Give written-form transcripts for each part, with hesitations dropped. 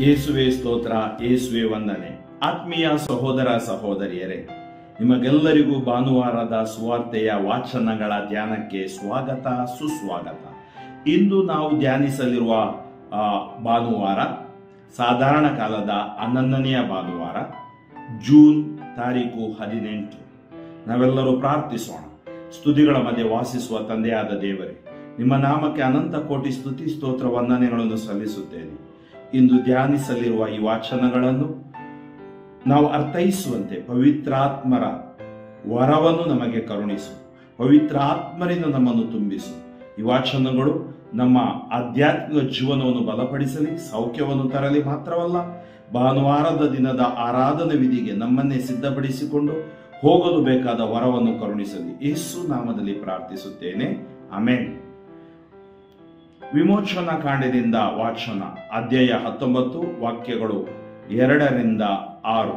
ಯೇಸುವೆ ಸ್ತೋತ್ರ, ಯೇಸುವೆ ವಂದನೆ. ಆತ್ಮೀಯ ಸಹೋದರ ಸಹೋದರಿಯರೇ, ನಿಮಗೆಲ್ಲರಿಗೂ ಭಾನುವಾರದ ಸುವಾರ್ತೆಯ ವಾಚನಗಳ ಧ್ಯಾನಕ್ಕೆ ಸ್ವಾಗತ, ಸುಸ್ವಾಗತ. ಇಂದು ನಾವು ಧ್ಯಾನಿಸಲಿರುವ ಭಾನುವಾರ ಸಾಧಾರಣ ಕಾಲದ 11ನೆಯ ಭಾನುವಾರ, ಜೂನ್ ತಾರೀಕು 18. ನಾವೆಲ್ಲರೂ ಪ್ರಾರ್ಥಿಸೋಣ. ಸ್ತುತಿಗಳ ಮಧ್ಯೆ ವಾಸಿಸುವ ತಂದೆಯಾದ ದೇವರೇ, ನಿಮ್ಮ ನಾಮಕ್ಕೆ ಅನಂತ ಕೋಟಿ ಸ್ತುತಿ ಸ್ತೋತ್ರ ವಂದನೆಗಳನ್ನು ಸಲ್ಲಿಸುತ್ತೇನೆ. ಇಂದು ಧ್ಯಾನಿಸಲಿರುವ ಈ ವಾಚನಗಳನ್ನು ನಾವು ಅರ್ಥೈಸುವಂತೆ ಪವಿತ್ರಾತ್ಮರ ವರವನ್ನು ನಮಗೆ ಕರುಣಿಸು. ಪವಿತ್ರಾತ್ಮರಿಂದ ನಮ್ಮನ್ನು ತುಂಬಿಸು. ಈ ವಾಚನಗಳು ನಮ್ಮ ಆಧ್ಯಾತ್ಮಿಕ ಜೀವನವನ್ನು ಬಲಪಡಿಸಲಿ, ಸೌಖ್ಯವನ್ನು ತರಲಿ. ಮಾತ್ರವಲ್ಲ, ಭಾನುವಾರದ ದಿನದ ಆರಾಧನಾ ವಿಧಿಗೆ ನಮ್ಮನ್ನೇ ಸಿದ್ಧಪಡಿಸಿಕೊಂಡು ಹೋಗಲು ಬೇಕಾದ ವರವನ್ನು ಕರುಣಿಸಲಿ. ಯೇಸು ನಾಮದಲ್ಲಿ ಪ್ರಾರ್ಥಿಸುತ್ತೇನೆ, ಆಮೆನ್. ವಿಮೋಚನಾ ಕಾಂಡದಿಂದ ವಾಚನ, ಅಧ್ಯಾಯ 19, ವಾಕ್ಯಗಳು 2-6.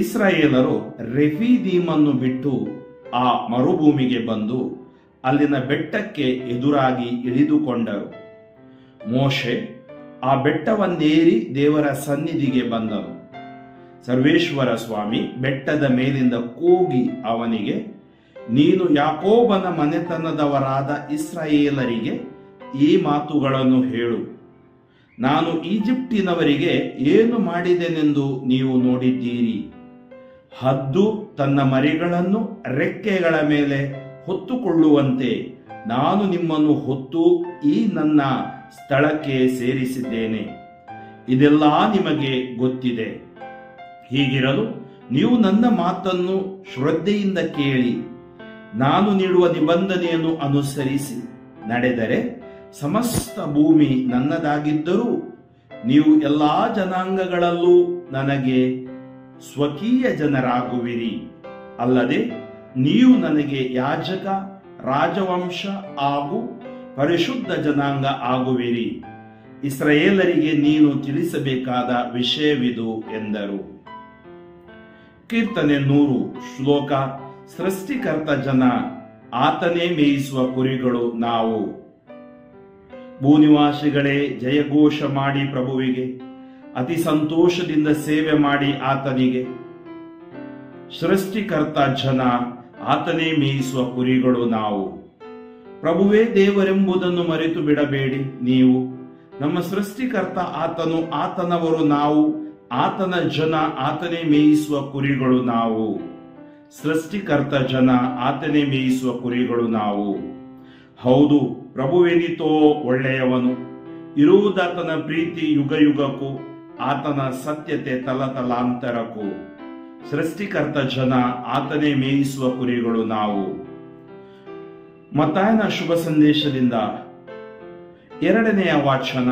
ಇಸ್ರಾಯೇಲರು ರೆಫೀದೀಮನ್ನು ಬಿಟ್ಟು ಆ ಮರುಭೂಮಿಗೆ ಬಂದು ಅಲ್ಲಿನ ಬೆಟ್ಟಕ್ಕೆ ಎದುರಾಗಿ ಇಳಿದುಕೊಂಡರು. ಮೋಶೆ ಆ ಬೆಟ್ಟವನ್ನೇರಿ ದೇವರ ಸನ್ನಿಧಿಗೆ ಬಂದನು. ಸರ್ವೇಶ್ವರ ಸ್ವಾಮಿ ಬೆಟ್ಟದ ಮೇಲಿಂದ ಕೂಗಿ ಅವನಿಗೆ, ನೀನು ಯಾಕೋಬನ ಮನೆತನದವರಾದ ಇಸ್ರಾಯೇಲರಿಗೆ ಈ ಮಾತುಗಳನ್ನು ಹೇಳು. ನಾನು ಈಜಿಪ್ಟಿನವರಿಗೆ ಏನು ಮಾಡಿದೆನೆಂದು ನೀವು ನೋಡಿದ್ದೀರಿ. ಹದ್ದು ತನ್ನ ಮರಿಗಳನ್ನು ರೆಕ್ಕೆಗಳ ಮೇಲೆ ಹೊತ್ತುಕೊಳ್ಳುವಂತೆ ನಾನು ನಿಮ್ಮನ್ನು ಹೊತ್ತು ಈ ನನ್ನ ಸ್ಥಳಕ್ಕೆ ಸೇರಿಸಿದ್ದೇನೆ. ಇದೆಲ್ಲ ನಿಮಗೆ ಗೊತ್ತಿದೆ. ಹೀಗಿರಲು ನೀವು ನನ್ನ ಮಾತನ್ನು ಶ್ರದ್ಧೆಯಿಂದ ಕೇಳಿ ನಾನು ನೀಡುವ ನಿಬಂಧನೆಯನ್ನು ಅನುಸರಿಸಿ ನಡೆದರೆ ಸಮಸ್ತ ಭೂಮಿ ನನ್ನದಾಗಿದ್ದರೂ ನೀವು ಎಲ್ಲಾ ಜನಾಂಗಗಳಲ್ಲೂ ನನಗೆ ಸ್ವಕೀಯ ಜನರಾಗುವಿರಿ. ಅಲ್ಲದೆ ನೀವು ನನಗೆ ಯಾಜಕ, ರಾಜವಂಶ ಹಾಗೂ ಪರಿಶುದ್ಧ ಜನಾಂಗ ಆಗುವಿರಿ. ಇಸ್ರಾಯೇಲರಿಗೆ ನೀನು ತಿಳಿಸಬೇಕಾದ ವಿಷಯವಿದು ಎಂದರು. ಕೀರ್ತನೆ 100, ಶ್ಲೋಕ. ಸೃಷ್ಟಿಕರ್ತ ಜನ, ಆತನೇ ಮೇಯಿಸುವ ಕುರಿಗಳು ನಾವು. ಭೂನಿವಾಸಿಗಳೇ, ಜಯಘೋಷ ಮಾಡಿ ಪ್ರಭುವಿಗೆ, ಅತಿ ಸಂತೋಷದಿಂದ ಸೇವೆ ಮಾಡಿ ಆತನಿಗೆ. ಸೃಷ್ಟಿಕರ್ತ ಜನ, ಆತನೇ ಮೇಯಿಸುವ ಕುರಿಗಳು ನಾವು. ಪ್ರಭುವೇ ದೇವರೆಂಬುದನ್ನು ಮರೆತು ಬಿಡಬೇಡಿ ನೀವು. ನಮ್ಮ ಸೃಷ್ಟಿಕರ್ತ ಆತನು, ಆತನವರು ನಾವು, ಆತನ ಜನ, ಆತನೇ ಮೇಯಿಸುವ ಕುರಿಗಳು ನಾವು. ಸೃಷ್ಟಿಕರ್ತ ಜನ, ಆತನೇ ಮೇಯಿಸುವ ಕುರಿಗಳು ನಾವು. ಹೌದು, ಪ್ರಭುವೆನಿತೋ ಒಳ್ಳೆಯವನು. ಇರುವುದಾತನ ಪ್ರೀತಿ ಯುಗ ಯುಗಕ್ಕೂ, ಆತನ ಸತ್ಯತೆ ತಲತಲಾಂತರಕ್ಕೂ. ಸೃಷ್ಟಿಕರ್ತ ಜನ, ಆತನೇ ಮೇಯಿಸುವ ಕುರಿಗಳು ನಾವು. ಮತ್ತಾಯನ ಶುಭ ಸಂದೇಶದಿಂದ 2ನೆಯ ವಾಚನ,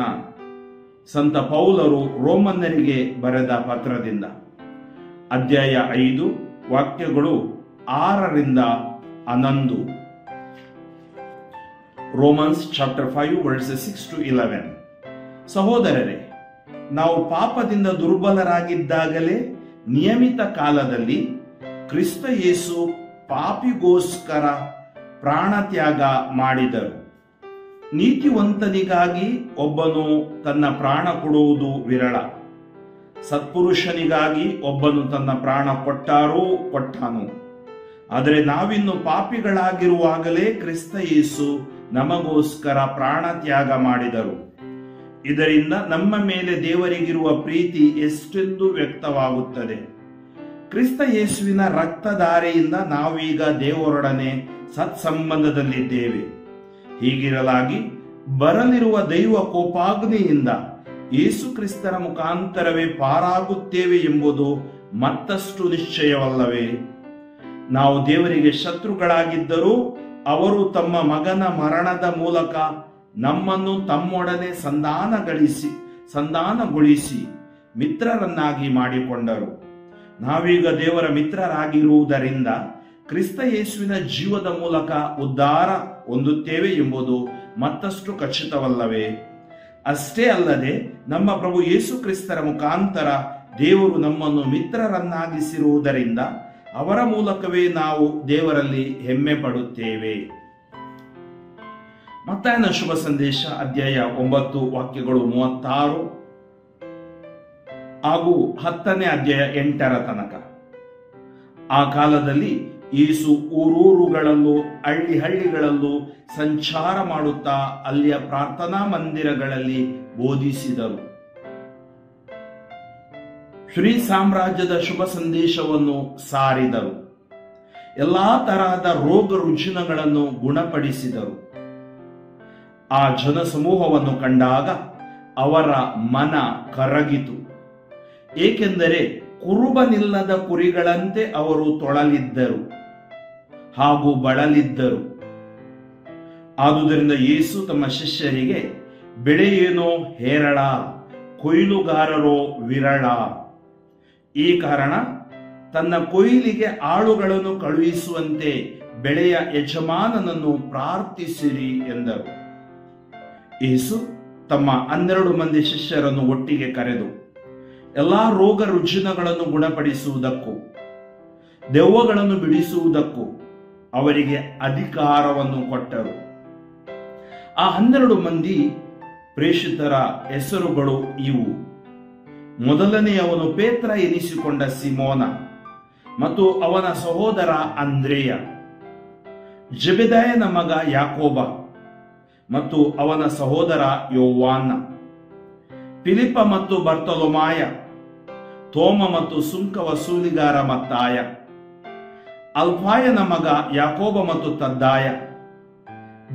ಸಂತ ಪೌಲರು ರೋಮನ್ನರಿಗೆ ಬರೆದ ಪತ್ರದಿಂದ, ಅಧ್ಯಾಯ 5, ವಾಕ್ಯಗಳು 6-11. Romans chapter 5 versus 6-11. ಸಹೋದರರೇ, ನಾವು ಪಾಪದಿಂದ ದುರ್ಬಲರಾಗಿದ್ದಾಗಲೇ ನಿಯಮಿತ ಕಾಲದಲ್ಲಿ ಕ್ರಿಸ್ತ ಯೇಸು ಪಾಪಿಗೋಸ್ಕರ ಪ್ರಾಣತ್ಯಾಗ ಮಾಡಿದರು. ನೀತಿವಂತನಿಗಾಗಿ ಒಬ್ಬನು ತನ್ನ ಪ್ರಾಣ ಕೊಡುವುದು ವಿರಳ. ಸತ್ಪುರುಷನಿಗಾಗಿ ಒಬ್ಬನು ತನ್ನ ಪ್ರಾಣ ಕೊಟ್ಟನು. ಆದರೆ ನಾವಿನ್ನು ಪಾಪಿಗಳಾಗಿರುವಾಗಲೇ ಕ್ರಿಸ್ತ ಯೇಸು ನಮಗೋಸ್ಕರ ಪ್ರಾಣ ತ್ಯಾಗ ಮಾಡಿದರು. ಇದರಿಂದ ನಮ್ಮ ಮೇಲೆ ದೇವರಿಗಿರುವ ಪ್ರೀತಿ ಎಷ್ಟೆಂದು ವ್ಯಕ್ತವಾಗುತ್ತದೆ. ಕ್ರಿಸ್ತ ಯೇಸುವಿನ ರಕ್ತಧಾರೆಯಿಂದ ನಾವೀಗ ದೇವರೊಡನೆ ಸತ್ಸಂಬಂಧದಲ್ಲಿದ್ದೇವೆ. ಹೀಗಿರಲಾಗಿ ಬರಲಿರುವ ದೈವ ಕೋಪಾಗ್ನಿಯಿಂದ ಯೇಸು ಕ್ರಿಸ್ತರ ಮುಖಾಂತರವೇ ಪಾರಾಗುತ್ತೇವೆ ಎಂಬುದು ಮತ್ತಷ್ಟು ನಿಶ್ಚಯವಲ್ಲವೇ? ನಾವು ದೇವರಿಗೆ ಶತ್ರುಗಳಾಗಿದ್ದರೂ ಅವರು ತಮ್ಮ ಮಗನ ಮರಣದ ಮೂಲಕ ನಮ್ಮನ್ನು ತಮ್ಮೊಡನೆ ಸಂಧಾನಗೊಳಿಸಿ ಮಿತ್ರರನ್ನಾಗಿ ಮಾಡಿಕೊಂಡರು. ನಾವೀಗ ದೇವರ ಮಿತ್ರರಾಗಿರುವುದರಿಂದ ಕ್ರಿಸ್ತ ಯೇಸುವಿನ ಜೀವದ ಮೂಲಕ ಉದ್ಧಾರ ಹೊಂದುತ್ತೇವೆ ಎಂಬುದು ಮತ್ತಷ್ಟು ಖಚಿತವಲ್ಲವೇ? ಅಷ್ಟೇ ಅಲ್ಲದೆ ನಮ್ಮ ಪ್ರಭು ಯೇಸು ಕ್ರಿಸ್ತರ ಮುಖಾಂತರ ದೇವರು ನಮ್ಮನ್ನು ಮಿತ್ರರನ್ನಾಗಿಸಿರುವುದರಿಂದ ಅವರ ಮೂಲಕವೇ ನಾವು ದೇವರಲ್ಲಿ ಹೆಮ್ಮೆ ಪಡುತ್ತೇವೆ. ಮತ್ತಾಯನ ಶುಭ ಸಂದೇಶ, ಅಧ್ಯಾಯ 9, ವಾಕ್ಯಗಳು 36 ಹಾಗೂ 10ನೇ ಅಧ್ಯಾಯ 8ರ ತನಕ. ಆ ಕಾಲದಲ್ಲಿ ಯೇಸು ಊರೂರುಗಳಲ್ಲೂ ಹಳ್ಳಿಗಳಲ್ಲೂ ಸಂಚಾರ ಮಾಡುತ್ತಾ ಅಲ್ಲಿಯ ಪ್ರಾರ್ಥನಾ ಮಂದಿರಗಳಲ್ಲಿ ಬೋಧಿಸಿದರು. ಶ್ರೀ ಸಾಮ್ರಾಜ್ಯದ ಶುಭ ಸಂದೇಶವನ್ನು ಸಾರಿದರು. ಎಲ್ಲಾ ತರಹದ ರೋಗ ರುಜಿನಗಳನ್ನು ಗುಣಪಡಿಸಿದರು. ಆ ಜನಸಮೂಹವನ್ನು ಕಂಡಾಗ ಅವರ ಮನ ಕರಗಿತು. ಏಕೆಂದರೆ ಕುರುಬನಿಲ್ಲದ ಕುರಿಗಳಂತೆ ಅವರು ತೊಳಲಿದ್ದರು ಹಾಗೂ ಬಳಲಿದ್ದರು. ಆದುದರಿಂದ ಯೇಸು ತಮ್ಮ ಶಿಷ್ಯರಿಗೆ, ಬೆಳೆಯೇನೋ ಹೇರಳ, ಕೊಯ್ಲುಗಾರರೋ ವಿರಳ. ಈ ಕಾರಣ ತನ್ನ ಕೊಯ್ಲಿಗೆ ಆಳುಗಳನ್ನು ಕಳುಹಿಸುವಂತೆ ಬೆಳೆಯ ಯಜಮಾನನನ್ನು ಪ್ರಾರ್ಥಿಸಿರಿ ಎಂದರು. ಯೇಸು ತಮ್ಮ 12 ಮಂದಿ ಶಿಷ್ಯರನ್ನು ಒಟ್ಟಿಗೆ ಕರೆದು ಎಲ್ಲಾ ರೋಗ ರುಜಿನಗಳನ್ನು ಗುಣಪಡಿಸುವುದಕ್ಕೂ ದೆವ್ವಗಳನ್ನು ಬಿಡಿಸುವುದಕ್ಕೂ ಅವರಿಗೆ ಅಧಿಕಾರವನ್ನು ಕೊಟ್ಟರು. ಆ 12 ಮಂದಿ ಪ್ರೇಷಿತರ ಹೆಸರುಗಳು ಇವು. ಮೊದಲನೆಯವನು ಪೇತ್ರ ಎನಿಸಿಕೊಂಡ ಸಿಮೋನ ಮತ್ತು ಅವನ ಸಹೋದರ ಅಂದ್ರೇಯ, ಜೆಬೆದಾಯನ ಮಗ ಯಾಕೋಬ ಮತ್ತು ಅವನ ಸಹೋದರ ಯೋವಾನ, ಫಿಲಿಪ ಮತ್ತು ಬರ್ತಲೋಮಾಯ, ತೋಮ ಮತ್ತು ಸುಂಕ ವಸೂಲಿಗಾರ ಮತ್ತಾಯ, ಅಲ್ಫಾಯನ ಮಗ ಯಾಕೋಬ ಮತ್ತು ತದ್ದಾಯ,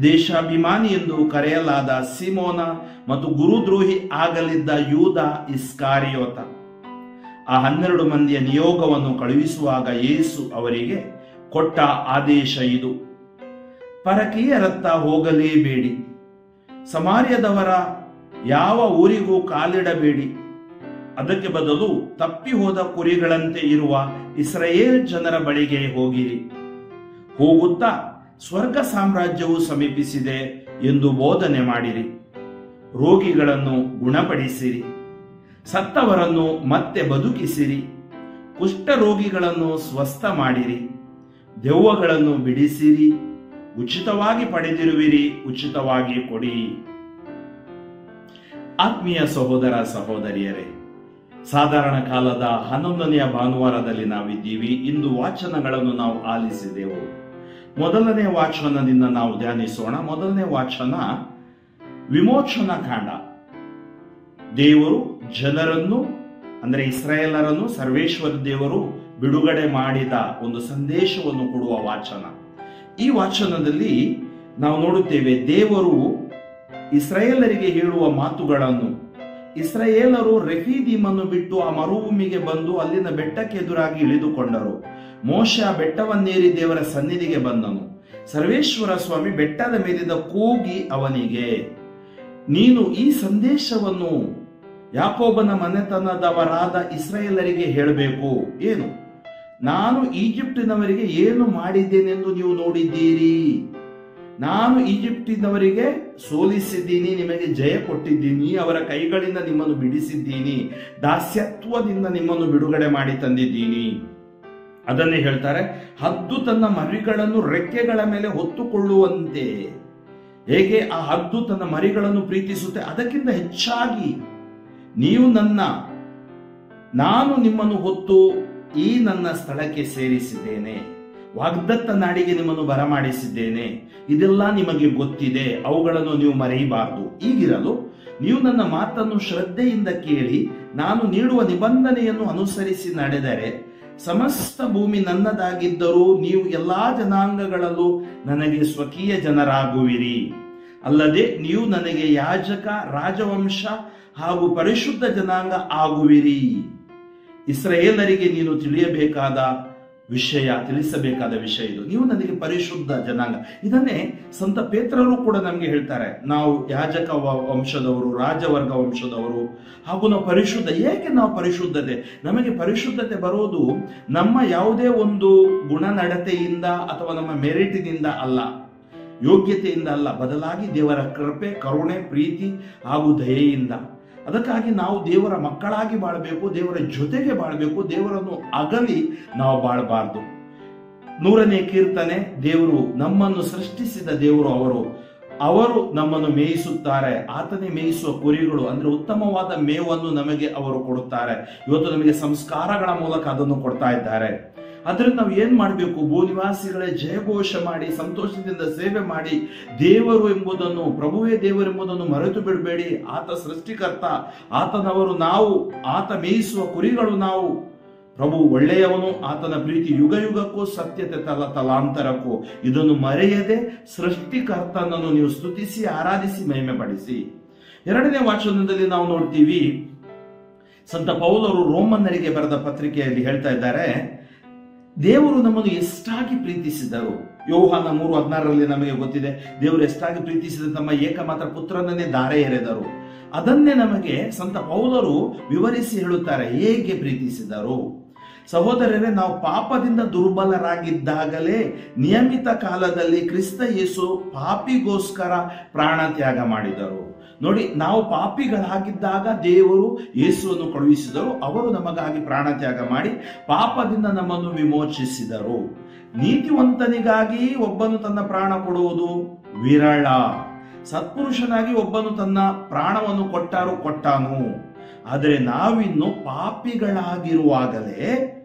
ದೇಶಾಭಿಮಾನಿ ಎಂದು ಕರೆಯಲಾದ ಸಿಮೋನ ಮತ್ತು ಗುರುದ್ರೋಹಿ ಆಗಲಿದ್ದ ಯೂದ ಇಸ್ಕಾರಿಯೋತ. ಆ 12 ಮಂದಿಯ ನಿಯೋಗವನ್ನು ಕಳುಹಿಸುವಾಗ ಯೇಸು ಅವರಿಗೆ ಕೊಟ್ಟ ಆದೇಶ ಇದು: ಪರಕೀಯರತ್ತ ಹೋಗಲೇಬೇಡಿ, ಸಮಾರ್ಯದವರ ಯಾವ ಊರಿಗೂ ಕಾಲಿಡಬೇಡಿ. ಅದಕ್ಕೆ ಬದಲು ತಪ್ಪಿ ಹೋದ ಕುರಿಗಳಂತೆ ಇರುವ ಇಸ್ರಾಯೇಲ್ ಜನರ ಬಳಿಗೆ ಹೋಗಿರಿ. ಹೋಗುತ್ತಾ ಸ್ವರ್ಗ ಸಾಮ್ರಾಜ್ಯವು ಸಮೀಪಿಸಿದೆ ಎಂದು ಬೋಧನೆ ಮಾಡಿರಿ. ರೋಗಿಗಳನ್ನು ಗುಣಪಡಿಸಿರಿ, ಸತ್ತವರನ್ನು ಮತ್ತೆ ಬದುಕಿಸಿರಿ, ಕುಷ್ಠರೋಗಿಗಳನ್ನು ಸ್ವಸ್ಥ ಮಾಡಿರಿ, ದೆವ್ವಗಳನ್ನು ಬಿಡಿಸಿರಿ. ಉಚಿತವಾಗಿ ಪಡೆದಿರುವಿರಿ, ಉಚಿತವಾಗಿ ಕೊಡಿ. ಆತ್ಮೀಯ ಸಹೋದರ ಸಹೋದರಿಯರೇ, ಸಾಧಾರಣ ಕಾಲದ 11ನೆಯ ಭಾನುವಾರದಲ್ಲಿ ನಾವಿದ್ದೀವಿ. ಇಂದು ವಾಚನಗಳನ್ನು ನಾವು ಆಲಿಸಿದೆವು. ಮೊದಲನೇ ವಾಚನದಿಂದ ನಾವು ಧ್ಯಾನಿಸೋಣ. ಮೊದಲನೇ ವಾಚನ ವಿಮೋಚನಾ ಕಾಂಡ. ದೇವರು ಜನರನ್ನು, ಅಂದರೆ ಇಸ್ರಾಯೇಲರನ್ನು ಸರ್ವೇಶ್ವರ ದೇವರು ಬಿಡುಗಡೆ ಮಾಡಿದ ಒಂದು ಸಂದೇಶವನ್ನು ಕೊಡುವ ವಾಚನ. ಈ ವಾಚನದಲ್ಲಿ ನಾವು ನೋಡುತ್ತೇವೆ, ದೇವರು ಇಸ್ರಾಯೇಲರಿಗೆ ಹೇಳುವ ಮಾತುಗಳನ್ನು. ಇಸ್ರಾಯೇಲರು ರೆಫೀದೀಮನ್ನು ಬಿಟ್ಟು ಆ ಮರುಭೂಮಿಗೆ ಬಂದು ಅಲ್ಲಿನ ಬೆಟ್ಟಕ್ಕೆ ಎದುರಾಗಿ ಇಳಿದುಕೊಂಡರು. ಮೋಶೆ ಆ ಬೆಟ್ಟವನ್ನೇರಿ ದೇವರ ಸನ್ನಿಧಿಗೆ ಬಂದನು. ಸರ್ವೇಶ್ವರ ಸ್ವಾಮಿ ಬೆಟ್ಟದ ಮೇಲಿಂದ ಕೂಗಿ ಅವನಿಗೆ, ನೀನು ಈ ಸಂದೇಶವನ್ನು ಯಾಕೋಬನ ಮನೆತನದವರಾದ ಇಸ್ರಾಯೇಲರಿಗೆ ಹೇಳಬೇಕು. ಏನು? ನಾನು ಈಜಿಪ್ಟಿನವರಿಗೆ ಏನು ಮಾಡಿದ್ದೇನೆಂದು ನೀವು ನೋಡಿದ್ದೀರಿ. ನಾನು ಈಜಿಪ್ಟಿನವರಿಗೆ ಸೋಲಿಸಿದ್ದೀನಿ, ನಿಮಗೆ ಜಯ ಕೊಟ್ಟಿದ್ದೀನಿ, ಅವರ ಕೈಗಳಿಂದ ನಿಮ್ಮನ್ನು ಬಿಡಿಸಿದ್ದೀನಿ, ದಾಸ್ಯತ್ವದಿಂದ ನಿಮ್ಮನ್ನು ಬಿಡುಗಡೆ ಮಾಡಿ ತಂದಿದ್ದೀನಿ. ಅದನ್ನೇ ಹೇಳ್ತಾರೆ, ಹದ್ದು ತನ್ನ ಮರಿಗಳನ್ನು ರೆಕ್ಕೆಗಳ ಮೇಲೆ ಹೊತ್ತುಕೊಳ್ಳುವಂತೆ ಹೇಗೆ ಆ ಹದ್ದು ತನ್ನ ಮರಿಗಳನ್ನು ಪ್ರೀತಿಸುತ್ತೆ, ಅದಕ್ಕಿಂತ ಹೆಚ್ಚಾಗಿ ನೀವು ನಾನು ನಿಮ್ಮನ್ನು ಹೊತ್ತು ಈ ನನ್ನ ಸ್ಥಳಕ್ಕೆ ಸೇರಿಸಿದ್ದೇನೆ. ವಾಗ್ದತ್ತ ನಾಡಿಗೆ ನಿಮ್ಮನ್ನು ಬರಮಾಡಿಸಿದ್ದೇನೆ. ಇದೆಲ್ಲ ನಿಮಗೆ ಗೊತ್ತಿದೆ, ಅವುಗಳನ್ನು ನೀವು ಮರೆಯಬಾರದು. ಹೀಗಿರಲು ನೀವು ನನ್ನ ಮಾತನ್ನು ಶ್ರದ್ಧೆಯಿಂದ ಕೇಳಿ ನಾನು ನೀಡುವ ನಿಬಂಧನೆಯನ್ನು ಅನುಸರಿಸಿ ನಡೆದರೆ ಸಮಸ್ತ ಭೂಮಿ ನನ್ನದಾಗಿದ್ದರೂ ನೀವು ಎಲ್ಲಾ ಜನಾಂಗಗಳಲ್ಲೂ ನನಗೆ ಸ್ವಕೀಯ ಜನರಾಗುವಿರಿ. ಅಲ್ಲದೆ ನೀವು ನನಗೆ ಯಾಜಕ, ರಾಜವಂಶ ಹಾಗೂ ಪರಿಶುದ್ಧ ಜನಾಂಗ ಆಗುವಿರಿ. ಇಸ್ರಾಯೇಲರಿಗೆ ನೀನು ತಿಳಿಸಬೇಕಾದ ವಿಷಯ ಇದು. ನೀವು ನನಗೆ ಪರಿಶುದ್ಧ ಜನಾಂಗ. ಇದನ್ನೇ ಸಂತ ಪೇತ್ರರು ಕೂಡ ನಮಗೆ ಹೇಳ್ತಾರೆ, ನಾವು ಯಾಜಕ ವಂಶದವರು, ರಾಜವರ್ಗ ವಂಶದವರು, ಹಾಗೂ ನಾವು ಪರಿಶುದ್ಧ. ಏಕೆ ನಾವು ಪರಿಶುದ್ಧತೆ? ನಮಗೆ ಪರಿಶುದ್ಧತೆ ಬರೋದು ನಮ್ಮ ಯಾವುದೇ ಒಂದು ಗುಣನಡತೆಯಿಂದ ಅಥವಾ ನಮ್ಮ ಮೆರಿಟಿನಿಂದ ಅಲ್ಲ, ಯೋಗ್ಯತೆಯಿಂದ ಅಲ್ಲ, ಬದಲಾಗಿ ದೇವರ ಕೃಪೆ, ಕರುಣೆ, ಪ್ರೀತಿ ಹಾಗೂ ದಯೆಯಿಂದ. ಅದಕ್ಕಾಗಿ ನಾವು ದೇವರ ಮಕ್ಕಳಾಗಿ ಬಾಳಬೇಕು, ದೇವರ ಜೊತೆಗೆ ಬಾಳಬೇಕು. ದೇವರನ್ನು ಅಗಲಿ ನಾವು ಬಾಳಬಾರ್ದು. 100ನೇ ಕೀರ್ತನೆ, ದೇವರು ನಮ್ಮನ್ನು ಸೃಷ್ಟಿಸಿದ ದೇವರು, ಅವರು ಅವರು ನಮ್ಮನ್ನು ಮೇಯಿಸುತ್ತಾರೆ. ಆತನೇ ಮೇಯಿಸುವ ಕುರಿಗಳು, ಅಂದ್ರೆ ಉತ್ತಮವಾದ ಮೇವನ್ನು ನಮಗೆ ಅವರು ಕೊಡುತ್ತಾರೆ. ಇವತ್ತು ನಮಗೆ ಸಂಸ್ಕಾರಗಳ ಮೂಲಕ ಅದನ್ನು ಕೊಡ್ತಾ ಇದ್ದಾರೆ. ಅದರಿಂದ ನಾವು ಏನ್ ಮಾಡಬೇಕು? ಭೂನಿವಾಸಿಗಳೇ, ಜಯಘೋಷ ಮಾಡಿ ಸಂತೋಷದಿಂದ ಸೇವೆ ಮಾಡಿ, ದೇವರು ಎಂಬುದನ್ನು, ಪ್ರಭುವೇ ದೇವರು ಎಂಬುದನ್ನು ಮರೆತು ಬಿಡಬೇಡಿ. ಆತ ಸೃಷ್ಟಿಕರ್ತ, ಆತನವರು ನಾವು, ಆತ ಮೇಯಿಸುವ ಕುರಿಗಳು ನಾವು. ಪ್ರಭು ಒಳ್ಳೆಯವನು, ಆತನ ಪ್ರೀತಿ ಯುಗ ಯುಗಕ್ಕೂ, ಸತ್ಯತೆ ತಲಾಂತರಕ್ಕೂ. ಇದನ್ನು ಮರೆಯದೆ ಸೃಷ್ಟಿಕರ್ತನನ್ನು ನೀವು ಸ್ತುತಿಸಿ ಆರಾಧಿಸಿ ಮಹಿಮೆ ಪಡಿಸಿ. 2ನೇ ವಾಚನದಲ್ಲಿ ನಾವು ನೋಡ್ತೀವಿ, ಸಂತ ಪೌಲರು ರೋಮನ್ನರಿಗೆ ಬರೆದ ಪತ್ರಿಕೆಯಲ್ಲಿ ಹೇಳ್ತಾ ಇದ್ದಾರೆ, ದೇವರು ನಮ್ಮನ್ನು ಎಷ್ಟಾಗಿ ಪ್ರೀತಿಸಿದರು. ಯೋಹಾನ 3:16 ನಮಗೆ ಗೊತ್ತಿದೆ, ದೇವರು ಎಷ್ಟಾಗಿ ಪ್ರೀತಿಸಿದ ತಮ್ಮ ಏಕಮಾತ್ರ ಪುತ್ರನನ್ನೇ ಧಾರೆ ಎರೆದರು. ಅದನ್ನೇ ನಮಗೆ ಸಂತ ಪೌಲರು ವಿವರಿಸಿ ಹೇಳುತ್ತಾರೆ, ಹೇಗೆ ಪ್ರೀತಿಸಿದರು. ಸಹೋದರರೇ, ನಾವು ಪಾಪದಿಂದ ದುರ್ಬಲರಾಗಿದ್ದಾಗಲೇ ನಿಯಮಿತ ಕಾಲದಲ್ಲಿ ಕ್ರಿಸ್ತ ಯೇಸು ಪಾಪಿಗೋಸ್ಕರ ಪ್ರಾಣ ತ್ಯಾಗ ಮಾಡಿದರು. ನೋಡಿ, ನಾವು ಪಾಪಿಗಳಾಗಿದ್ದಾಗ ದೇವರು ಯೇಸುವನ್ನು ಕಳುಹಿಸಿದರು. ಅವರು ನಮಗಾಗಿ ಪ್ರಾಣ ತ್ಯಾಗ ಮಾಡಿ ಪಾಪದಿಂದ ನಮ್ಮನ್ನು ವಿಮೋಚಿಸಿದರು. ನೀತಿವಂತನಿಗಾಗಿ ಒಬ್ಬನು ತನ್ನ ಪ್ರಾಣ ಕೊಡುವುದು ವಿರಳ. ಸತ್ಪುರುಷನಾಗಿ ಒಬ್ಬನು ತನ್ನ ಪ್ರಾಣವನ್ನು ಕೊಟ್ಟಾನು. ಆದರೆ ನಾವಿನ್ನು ಪಾಪಿಗಳಾಗಿರುವಾಗಲೇ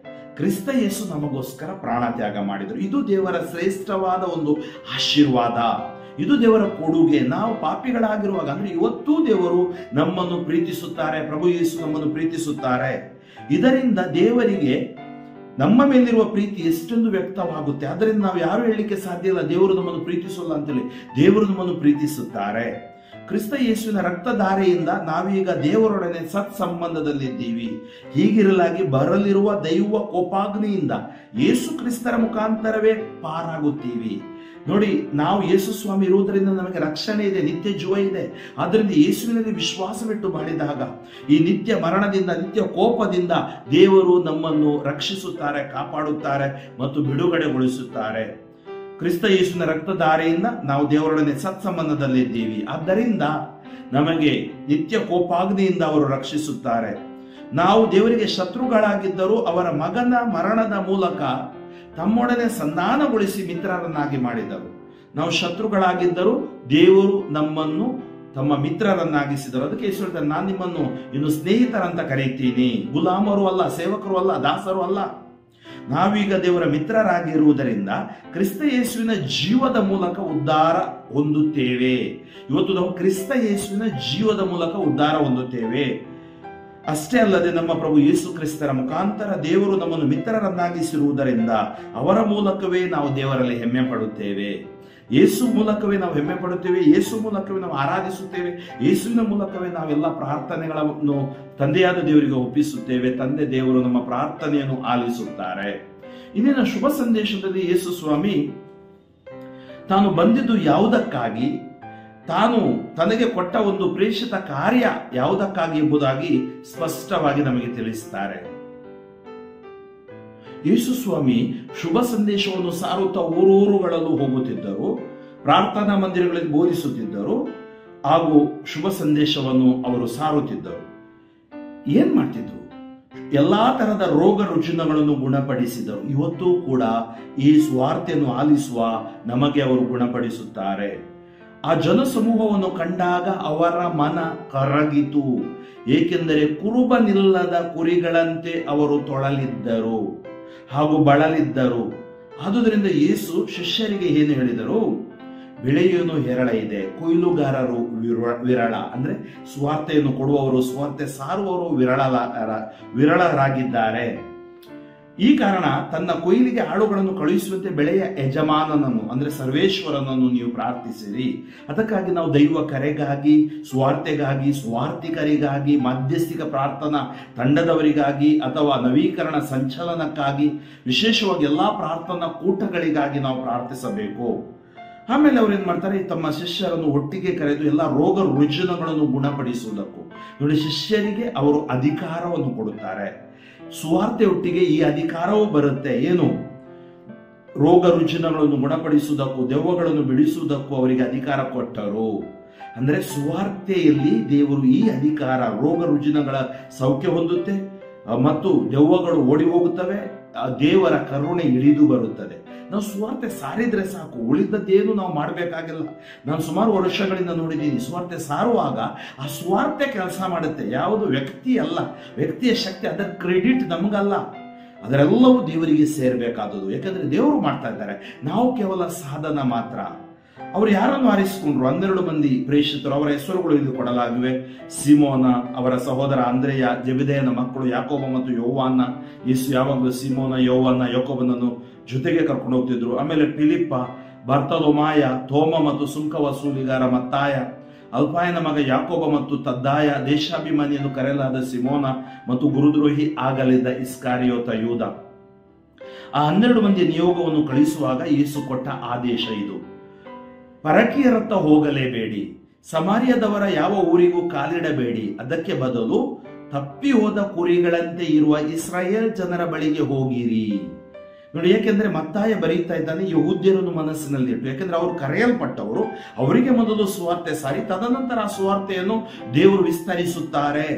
ಕ್ರಿಸ್ತ ಯೇಸು ನಮಗೋಸ್ಕರ ಪ್ರಾಣ ತ್ಯಾಗ ಮಾಡಿದರು. ಇದು ದೇವರ ಶ್ರೇಷ್ಠವಾದ ಒಂದು ಆಶೀರ್ವಾದ, ಇದು ದೇವರ ಕೊಡುಗೆ. ನಾವು ಪಾಪಿಗಳಾಗಿರುವಾಗ, ಅಂದ್ರೆ ಇವತ್ತೂ ದೇವರು ನಮ್ಮನ್ನು ಪ್ರೀತಿಸುತ್ತಾರೆ, ಪ್ರಭು ಯೇಸು ನಮ್ಮನ್ನು ಪ್ರೀತಿಸುತ್ತಾರೆ. ಇದರಿಂದ ದೇವರಿಗೆ ನಮ್ಮ ಮೇಲಿರುವ ಪ್ರೀತಿ ಎಷ್ಟೊಂದು ವ್ಯಕ್ತವಾಗುತ್ತೆ. ಅದರಿಂದ ನಾವು ಯಾರು ಹೇಳಲಿಕ್ಕೆ ಸಾಧ್ಯ ಇಲ್ಲ ದೇವರು ನಮ್ಮನ್ನು ಪ್ರೀತಿಸಲ್ಲ ಅಂತೇಳಿ. ದೇವರು ನಮ್ಮನ್ನು ಪ್ರೀತಿಸುತ್ತಾರೆ. ಕ್ರಿಸ್ತ ಯೇಸುವಿನ ರಕ್ತಧಾರೆಯಿಂದ ನಾವೀಗ ದೇವರೊಡನೆ ಸತ್ಸಂಬಂಧದಲ್ಲಿದ್ದೀವಿ. ಹೀಗಿರಲಾಗಿ ಬರಲಿರುವ ದೈವ ಕೋಪಾಗ್ನಿಯಿಂದ ಯೇಸು ಕ್ರಿಸ್ತರ ಮುಖಾಂತರವೇ ಪಾರಾಗುತ್ತೀವಿ. ನೋಡಿ, ನಾವು ಯೇಸು ಸ್ವಾಮಿ ಇರುವುದರಿಂದ ನಮಗೆ ರಕ್ಷಣೆ ಇದೆ, ನಿತ್ಯ ಜೀವ ಇದೆ. ಆದ್ದರಿಂದ ಯೇಸುವಿನಲ್ಲಿ ವಿಶ್ವಾಸವಿಟ್ಟು ಮಾಡಿದಾಗ ಈ ನಿತ್ಯ ಮರಣದಿಂದ, ನಿತ್ಯ ಕೋಪದಿಂದ ದೇವರು ನಮ್ಮನ್ನು ರಕ್ಷಿಸುತ್ತಾರೆ, ಕಾಪಾಡುತ್ತಾರೆ ಮತ್ತು ಬಿಡುಗಡೆಗೊಳಿಸುತ್ತಾರೆ. ಕ್ರಿಸ್ತ ಯೇಸುವಿನ ರಕ್ತಧಾರೆಯಿಂದ ನಾವು ದೇವರೊಡನೆ ಸತ್ಸಂಬಂಧದಲ್ಲಿದ್ದೀವಿ. ಆದ್ದರಿಂದ ನಮಗೆ ನಿತ್ಯ ಕೋಪಾಗ್ನಿಯಿಂದ ಅವರು ರಕ್ಷಿಸುತ್ತಾರೆ. ನಾವು ದೇವರಿಗೆ ಶತ್ರುಗಳಾಗಿದ್ದರೂ ಅವರ ಮಗನ ಮರಣದ ಮೂಲಕ ತಮ್ಮೊಡನೆ ಸಂಧಾನಗೊಳಿಸಿ ಮಿತ್ರರನ್ನಾಗಿ ಮಾಡಿದರು. ನಾವು ಶತ್ರುಗಳಾಗಿದ್ದರೂ ದೇವರು ನಮ್ಮನ್ನು ತಮ್ಮ ಮಿತ್ರರನ್ನಾಗಿಸಿದರು. ಅದಕ್ಕೆ ಯೇಸು ಹೇಳ್ತಾರೆ, ನಾನು ನಿಮ್ಮನ್ನು ಇನ್ನು ಸ್ನೇಹಿತರಂತ ಕರೀತೀನಿ, ಗುಲಾಮರು ಅಲ್ಲ, ಸೇವಕರು ಅಲ್ಲ, ದಾಸರು ಅಲ್ಲ. ನಾವೀಗ ದೇವರ ಮಿತ್ರರಾಗಿರುವುದರಿಂದ ಕ್ರಿಸ್ತ ಯೇಸುವಿನ ಜೀವದ ಮೂಲಕ ಉದ್ಧಾರ ಹೊಂದುತ್ತೇವೆ. ಇವತ್ತು ನಾವು ಕ್ರಿಸ್ತ ಯೇಸುವಿನ ಜೀವದ ಮೂಲಕ ಉದ್ಧಾರ ಹೊಂದುತ್ತೇವೆ. ಅಷ್ಟೇ ಅಲ್ಲದೆ ನಮ್ಮ ಪ್ರಭು ಯೇಸು ಕ್ರಿಸ್ತರ ಮುಖಾಂತರ ದೇವರು ನಮ್ಮನ್ನು ಮಿತ್ರರನ್ನಾಗಿಸಿರುವುದರಿಂದ ಅವರ ಮೂಲಕವೇ ನಾವು ದೇವರಲ್ಲಿ ಹೆಮ್ಮೆ ಪಡುತ್ತೇವೆ. ಯೇಸು ಮೂಲಕವೇ ನಾವು ಹೆಮ್ಮೆ ಪಡುತ್ತೇವೆ, ಯೇಸು ಮೂಲಕವೇ ನಾವು ಆರಾಧಿಸುತ್ತೇವೆ, ಯೇಸುವಿನ ಮೂಲಕವೇ ನಾವೆಲ್ಲ ಪ್ರಾರ್ಥನೆಗಳನ್ನು ತಂದೆಯಾದ ದೇವರಿಗೆ ಒಪ್ಪಿಸುತ್ತೇವೆ. ತಂದೆ ದೇವರು ನಮ್ಮ ಪ್ರಾರ್ಥನೆಯನ್ನು ಆಲಿಸುತ್ತಾರೆ. ಇಂದಿನ ಶುಭ ಸಂದೇಶದಲ್ಲಿ ಯೇಸು ಸ್ವಾಮಿ ತಾನು ಬಂದಿದ್ದು ಯಾವುದಕ್ಕಾಗಿ, ತಾನು ತನಗೆ ಕೊಟ್ಟ ಒಂದು ಪ್ರೇಷಿತ ಕಾರ್ಯ ಯಾವುದಕ್ಕಾಗಿ ಎಂಬುದಾಗಿ ಸ್ಪಷ್ಟವಾಗಿ ನಮಗೆ ತಿಳಿಸುತ್ತಾರೆ. ಯೇಸು ಸ್ವಾಮಿ ಶುಭ ಸಂದೇಶವನ್ನು ಸಾರುತ್ತಾ ಊರೂರುಗಳಲ್ಲೂ ಹೋಗುತ್ತಿದ್ದರು, ಪ್ರಾರ್ಥನಾ ಮಂದಿರಗಳಲ್ಲಿ ಬೋಧಿಸುತ್ತಿದ್ದರು ಹಾಗೂ ಶುಭ ಸಂದೇಶವನ್ನು ಅವರು ಸಾರುತ್ತಿದ್ದರು. ಏನ್ ಮಾಡ್ತಿದ್ರು? ಎಲ್ಲಾ ತರಹದ ರೋಗ ರುಜಿನಗಳನ್ನು ಗುಣಪಡಿಸಿದರು. ಇವತ್ತು ಕೂಡ ಈ ಸ್ವಾರ್ಥೆಯನ್ನು ಆಲಿಸುವ ನಮಗೆ ಅವರು ಗುಣಪಡಿಸುತ್ತಾರೆ. ಆ ಜನಸಮೂಹವನ್ನು ಕಂಡಾಗ ಅವರ ಮನ ಕರಗಿತು, ಏಕೆಂದರೆ ಕುರುಬನಿಲ್ಲದ ಕುರಿಗಳಂತೆ ಅವರು ತೊಳಲಿದ್ದರು ಹಾಗೂ ಬಳಲಿದ್ದರು. ಆದುದರಿಂದ ಯೇಸು ಶಿಷ್ಯರಿಗೆ ಏನು ಹೇಳಿದರು? ಬೆಳೆಯನ್ನು ಹೇರಳ ಇದೆ, ಕೊಯ್ಲುಗಾರರು ವಿರಳ. ಅಂದ್ರೆ ಸ್ವಾರ್ಥೆಯನ್ನು ಕೊಡುವವರು, ಸ್ವಾರ್ಥೆ ಸಾರುವವರು ವಿರಳರಾಗಿದ್ದಾರೆ. ಈ ಕಾರಣ ತನ್ನ ಕೊಯ್ಲಿಗೆ ಆಳುಗಳನ್ನು ಕಳುಹಿಸುವಂತೆ ಬೆಳೆಯ ಯಜಮಾನನನ್ನು ಅಂದ್ರೆ ಸರ್ವೇಶ್ವರನನ್ನು ನೀವು ಪ್ರಾರ್ಥಿಸಿರಿ. ಅದಕ್ಕಾಗಿ ನಾವು ದೈವ ಕರೆಗಾಗಿ, ಸ್ವಾರ್ಥೆಗಾಗಿ, ಸ್ವಾರ್ಥಿಕರಿಗಾಗಿ, ಮಧ್ಯಸ್ಥಿಕ ಪ್ರಾರ್ಥನಾ ತಂಡದವರಿಗಾಗಿ ಅಥವಾ ನವೀಕರಣ ಸಂಚಲನಕ್ಕಾಗಿ, ವಿಶೇಷವಾಗಿ ಎಲ್ಲಾ ಪ್ರಾರ್ಥನಾ ಕೂಟಗಳಿಗಾಗಿ ನಾವು ಪ್ರಾರ್ಥಿಸಬೇಕು. ಆಮೇಲೆ ಅವ್ರು ಏನ್ ಮಾಡ್ತಾರೆ? ತಮ್ಮ ಶಿಷ್ಯರನ್ನು ಒಟ್ಟಿಗೆ ಕರೆದು ಎಲ್ಲ ರೋಗ ರುಜಿನಗಳನ್ನು ಗುಣಪಡಿಸುವುದಕ್ಕೂ. ನೋಡಿ, ಶಿಷ್ಯರಿಗೆ ಅವರು ಅಧಿಕಾರವನ್ನು ಕೊಡುತ್ತಾರೆ. ಸುವಾರ್ತೆ ಒಟ್ಟಿಗೆ ಈ ಅಧಿಕಾರವೂ ಬರುತ್ತೆ. ಏನು? ರೋಗ ರುಜಿನಗಳನ್ನು ಗುಣಪಡಿಸುವುದಕ್ಕೂ ದೆವ್ವಗಳನ್ನು ಬಿಡಿಸುವುದಕ್ಕೂ ಅವರಿಗೆ ಅಧಿಕಾರ ಕೊಟ್ಟರು. ಅಂದ್ರೆ ಸುವಾರ್ತೆಯಲ್ಲಿ ದೇವರು ಈ ಅಧಿಕಾರ, ರೋಗ ರುಜಿನಗಳ ಸೌಖ್ಯ ಹೊಂದುತ್ತೆ ಮತ್ತು ದೆವ್ವಗಳು ಓಡಿ ಹೋಗುತ್ತವೆ, ದೇವರ ಕರುಣೆ ಇಳಿದು ಬರುತ್ತದೆ. ನಾವು ಸುವಾರ್ತೆ ಸಾರಿದ್ರೆ ಸಾಕು, ಉಳಿದದ್ದೇನು ನಾವು ಮಾಡಬೇಕಾಗಿಲ್ಲ. ನಾನು ಸುಮಾರು ವರ್ಷಗಳಿಂದ ನೋಡಿದ್ದೀನಿ, ಸುವಾರ್ತೆ ಸಾರುವಾಗ ಆ ಸುವಾರ್ತೆ ಕೆಲಸ ಮಾಡುತ್ತೆ, ಯಾವುದು ವ್ಯಕ್ತಿ ಅಲ್ಲ, ವ್ಯಕ್ತಿಯ ಶಕ್ತಿ, ಅದರ ಕ್ರೆಡಿಟ್ ನಮಗಲ್ಲ, ಅದರೆಲ್ಲವೂ ದೇವರಿಗೆ ಸೇರಬೇಕಾದದ್ದು. ಯಾಕಂದ್ರೆ ದೇವರು ಮಾಡ್ತಾ ಇದ್ದಾರೆ, ನಾವು ಕೇವಲ ಸಾಧನ ಮಾತ್ರ. ಅವರು ಯಾರನ್ನು ಆರಿಸಿಕೊಂಡ್ರು? 12 ಮಂದಿ ಪ್ರೇಷಿತರು, ಅವರ ಹೆಸರುಗಳು ಇಲ್ಲಿ ಕೊಡಲಾಗಿವೆ. ಸಿಮೋನ, ಅವರ ಸಹೋದರ ಅಂದ್ರೆಯ, ಜೆಬೆದಾಯನ ಮಕ್ಕಳು ಯಾಕೋಬ ಮತ್ತು ಯೋವಾನ. ಯೇಸು ಯಾವಾಗಲೂ ಸಿಮೋನ, ಯೋವಾನ, ಯಾಕೋಬನನ್ನು ಜೊತೆಗೆ ಕರ್ಕೊಂಡು ಹೋಗ್ತಿದ್ರು. ಆಮೇಲೆ ಫಿಲಿಪ್ಪ, ಬರ್ತಲೋಮಾಯ, ತೋಮ ಮತ್ತು ಸುಂಕ ವಸೂಲಿಗಾರ ಮತ್ತಾಯ, ಅಲ್ಫಾಯನ ಮಗ ಯಾಕೋಬ ಮತ್ತು ತದ್ದಾಯ, ದೇಶಾಭಿಮಾನಿಯನ್ನು ಕರೆಯಲಾದ ಸಿಮೋನ ಮತ್ತು ಗುರುದ್ರೋಹಿ ಆಗಲಿದ್ದ ಇಸ್ಕಾರಿಯೋತ ಯೂದ. ಆ 12 ಮಂದಿಯ ನಿಯೋಗವನ್ನು ಕಳಿಸುವಾಗ ಯೇಸು ಕೊಟ್ಟ ಆದೇಶ ಇದು: ಪರಕೀಯರತ್ತ ಹೋಗಲೇಬೇಡಿ, ಸಮಾರ್ಯದವರ ಯಾವ ಊರಿಗೂ ಕಾಲಿಡಬೇಡಿ, ಅದಕ್ಕೆ ಬದಲು ತಪ್ಪಿ ಹೋದ ಕುರಿಗಳಂತೆ ಇರುವ ಇಸ್ರಾಯೇಲ್ ಜನರ ಬಳಿಗೆ ಹೋಗಿರಿ. ನೋಡಿ, ಯಾಕೆಂದ್ರೆ ಮತ್ತಾಯ ಬರೀತಾ ಇದ್ದಾನೆ ಯಹೂದ್ಯರನ್ನು ಮನಸ್ಸಿನಲ್ಲಿಟ್ಟು, ಯಾಕೆಂದ್ರೆ ಅವರು ಕರೆಯಲ್ಪಟ್ಟವರು, ಅವರಿಗೆ ಮೊದಲು ಸುವಾರ್ತೆ ಸಾರಿ ತದನಂತರ ಆ ಸುವಾರ್ತೆಯನ್ನು ದೇವರು ವಿಸ್ತರಿಸುತ್ತಾರೆ.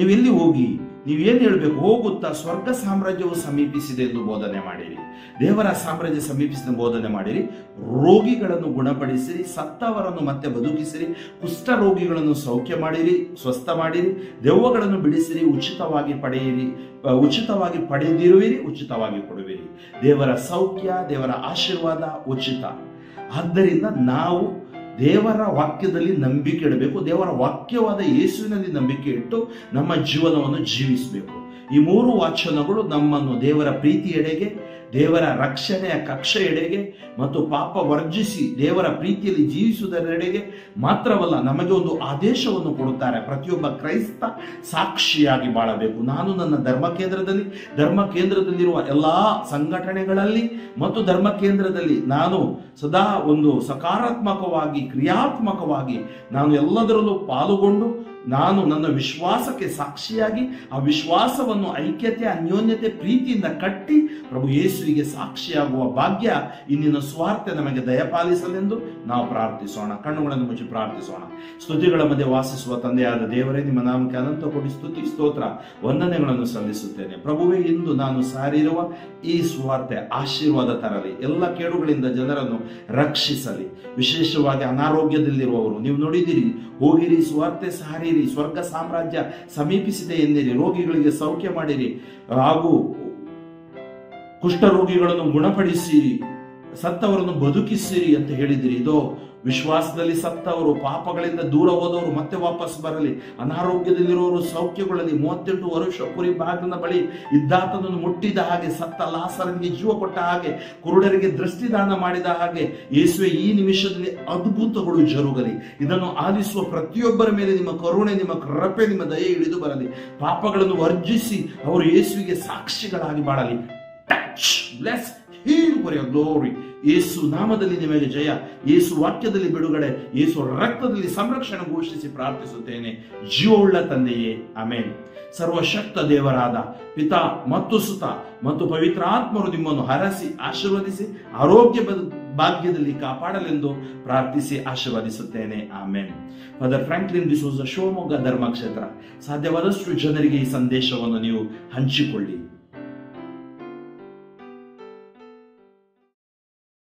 ನೀವೆಲ್ಲಿ ಹೋಗಿ ನೀವೇನು ಹೇಳ್ಬೇಕು? ಹೋಗುತ್ತಾ ಸ್ವರ್ಗ ಸಾಮ್ರಾಜ್ಯವು ಸಮೀಪಿಸಿದೆ ಎಂದು ಬೋಧನೆ ಮಾಡಿರಿ. ದೇವರ ಸಾಮ್ರಾಜ್ಯ ಸಮೀಪಿಸಿದ ಬೋಧನೆ ಮಾಡಿರಿ. ರೋಗಿಗಳನ್ನು ಗುಣಪಡಿಸಿರಿ, ಸತ್ತವರನ್ನು ಮತ್ತೆ ಬದುಕಿಸಿರಿ, ಕುಷ್ಠ ರೋಗಿಗಳನ್ನು ಸೌಖ್ಯ ಮಾಡಿರಿ, ಸ್ವಸ್ಥ ಮಾಡಿರಿ, ದೆವ್ವಗಳನ್ನು ಬಿಡಿಸಿರಿ, ಉಚಿತವಾಗಿ ಪಡೆದಿರುವಿರಿ, ಉಚಿತವಾಗಿ ಕೊಡುವಿರಿ. ದೇವರ ಸೌಖ್ಯ, ದೇವರ ಆಶೀರ್ವಾದ ಉಚಿತ. ಆದ್ದರಿಂದ ನಾವು ದೇವರ ವಾಕ್ಯದಲ್ಲಿ ನಂಬಿಕೆ ಇಡಬೇಕು. ದೇವರ ವಾಕ್ಯವಾದ ಯೇಸುವಿನಲ್ಲಿ ನಂಬಿಕೆ ಇಟ್ಟು ನಮ್ಮ ಜೀವನವನ್ನು ಜೀವಿಸಬೇಕು. ಈ 3 ವಾಚನಗಳು ನಮ್ಮನ್ನು ದೇವರ ಪ್ರೀತಿಯೆಡೆಗೆ, ದೇವರ ರಕ್ಷಣೆಯ ಕಕ್ಷೆ ಎಡೆಗೆ ಮತ್ತು ಪಾಪ ವರ್ಜಿಸಿ ದೇವರ ಪ್ರೀತಿಯಲ್ಲಿ ಜೀವಿಸುವುದರೆಡೆಗೆ ಮಾತ್ರವಲ್ಲ, ನಮಗೆ ಒಂದು ಆದೇಶವನ್ನು ಕೊಡುತ್ತಾರೆ. ಪ್ರತಿಯೊಬ್ಬ ಕ್ರೈಸ್ತ ಸಾಕ್ಷಿಯಾಗಿ ಬಾಳಬೇಕು. ನಾನು ನನ್ನ ಧರ್ಮ ಕೇಂದ್ರದಲ್ಲಿರುವ ಎಲ್ಲಾ ಸಂಘಟನೆಗಳಲ್ಲಿ ಮತ್ತು ಧರ್ಮ ಕೇಂದ್ರದಲ್ಲಿ ನಾನು ಸದಾ ಒಂದು ಸಕಾರಾತ್ಮಕವಾಗಿ, ಕ್ರಿಯಾತ್ಮಕವಾಗಿ ನಾನು ಎಲ್ಲದರಲ್ಲೂ ಪಾಲುಗೊಂಡು ನಾನು ನನ್ನ ವಿಶ್ವಾಸಕ್ಕೆ ಸಾಕ್ಷಿಯಾಗಿ ಆ ವಿಶ್ವಾಸವನ್ನು ಐಕ್ಯತೆ, ಅನ್ಯೋನ್ಯತೆ, ಪ್ರೀತಿಯಿಂದ ಕಟ್ಟಿ ಪ್ರಭು ಯೇಸುವಿಗೆ ಸಾಕ್ಷಿಯಾಗುವ ಭಾಗ್ಯ ಇಂದಿನ ಸ್ವಾರ್ಥ ನಮಗೆ ದಯಪಾಲಿಸಲೆಂದು ನಾವು ಪ್ರಾರ್ಥಿಸೋಣ. ಕಣ್ಣುಗಳನ್ನು ಮುಚ್ಚಿ ಪ್ರಾರ್ಥಿಸೋಣ. ಸ್ತುತಿಗಳ ಮಧ್ಯೆ ವಾಸಿಸುವ ತಂದೆಯಾದ ದೇವರೇ, ನಿಮ್ಮ ನಾಮಕ್ಕೆ ಅನಂತ ಕೋಟಿ ಸ್ತುತಿ, ಸ್ತೋತ್ರ, ವಂದನೆಗಳನ್ನು ಸಲ್ಲಿಸುತ್ತೇನೆ. ಪ್ರಭುವೇ, ಇಂದು ನಾನು ಸಾರಿರುವ ಈ ಸ್ವಾರ್ಥ ಆಶೀರ್ವಾದ ತರಲಿ, ಎಲ್ಲ ಕೇಡುಗಳಿಂದ ಜನರನ್ನು ರಕ್ಷಿಸಲಿ. ವಿಶೇಷವಾಗಿ ಅನಾರೋಗ್ಯದಲ್ಲಿರುವವರು ನೀವು ನೋಡಿದಿರಿ, ಹೋಗಿರಿ, ಸ್ವಾರ್ಥ ಸಾರಿರಿ, ಸ್ವರ್ಗ ಸಾಮ್ರಾಜ್ಯ ಸಮೀಪಿಸಿದೆ ಎಂದಿರಿ, ರೋಗಿಗಳಿಗೆ ಸೌಖ್ಯ ಮಾಡಿರಿ, ಹಾಗೂ ಕುಷ್ಠರೋಗಿಗಳನ್ನು ಗುಣಪಡಿಸಿರಿ, ಸತ್ತವರನ್ನು ಬದುಕಿಸಿರಿ ಅಂತ ಹೇಳಿದಿರಿ. ಇದೋ ವಿಶ್ವಾಸದಲ್ಲಿ ಸತ್ತವರು, ಪಾಪಗಳಿಂದ ದೂರ ಹೋದವರು ಮತ್ತೆ ವಾಪಸ್ ಬರಲಿ, ಅನಾರೋಗ್ಯದಲ್ಲಿರುವವರು ಸೌಖ್ಯಗೊಳ್ಳಲಿ. 38 ವರ್ಷ ಕುರಿ ಬಾಗಿಲಿನ ಬಳಿ ಇದ್ದಾತನನ್ನು ಮುಟ್ಟಿದ ಹಾಗೆ, ಸತ್ತ ಲಾಸರನಿಗೆ ಜೀವ ಕೊಟ್ಟ ಹಾಗೆ, ಕುರುಡರಿಗೆ ದೃಷ್ಟಿದಾನ ಮಾಡಿದ ಹಾಗೆ, ಯೇಸುವೆ ಈ ನಿಮಿಷದಲ್ಲಿ ಅದ್ಭುತಗಳು ಜರುಗಲಿ. ಇದನ್ನು ಆಲಿಸುವ ಪ್ರತಿಯೊಬ್ಬರ ಮೇಲೆ ನಿಮ್ಮ ಕರುಣೆ, ನಿಮ್ಮ ಕೃಪೆ, ನಿಮ್ಮ ದಯೆ ಇಳಿದು ಬರಲಿ. ಪಾಪಗಳನ್ನು ವರ್ಜಿಸಿ ಅವರು ಯೇಸುವಿಗೆ ಸಾಕ್ಷಿಗಳಾಗಿ ಬಾಳಲಿ. Touch, bless, heal for your glory. Yesu ನಾಮದಲ್ಲಿ ನಿಮಗೆ ಜಯ, ಯೇಸು ವಾಕ್ಯದಲ್ಲಿ ಬಿಡುಗಡೆ, ಯೇಸು ರಕ್ತದಲ್ಲಿ ಸಂರಕ್ಷಣೆ ಘೋಷಿಸಿ ಪ್ರಾರ್ಥಿಸುತ್ತೇನೆ, ಜೀವವುಳ್ಳ ತಂದೆಯೇ, ಆಮೆನ್. ಸರ್ವಶಕ್ತ ದೇವರಾದ ಪಿತಾ ಮತ್ತು ಸುತ ಮತ್ತು ಪವಿತ್ರ ಆತ್ಮರು ನಿಮ್ಮನ್ನು ಹರಸಿ ಆಶೀರ್ವದಿಸಿ ಆರೋಗ್ಯ ಭಾಗ್ಯದಲ್ಲಿ ಕಾಪಾಡಲೆಂದು ಪ್ರಾರ್ಥಿಸಿ ಆಶೀರ್ವದಿಸುತ್ತೇನೆ, amen. Father Franklin D'Souza, Shivamogga ಧರ್ಮಕ್ಷೇತ್ರ. ಸಾಧ್ಯವಾದಷ್ಟು ಜನರಿಗೆ ಈ ಸಂದೇಶವನ್ನು ನೀವು ಹಂಚಿಕೊಳ್ಳಿ.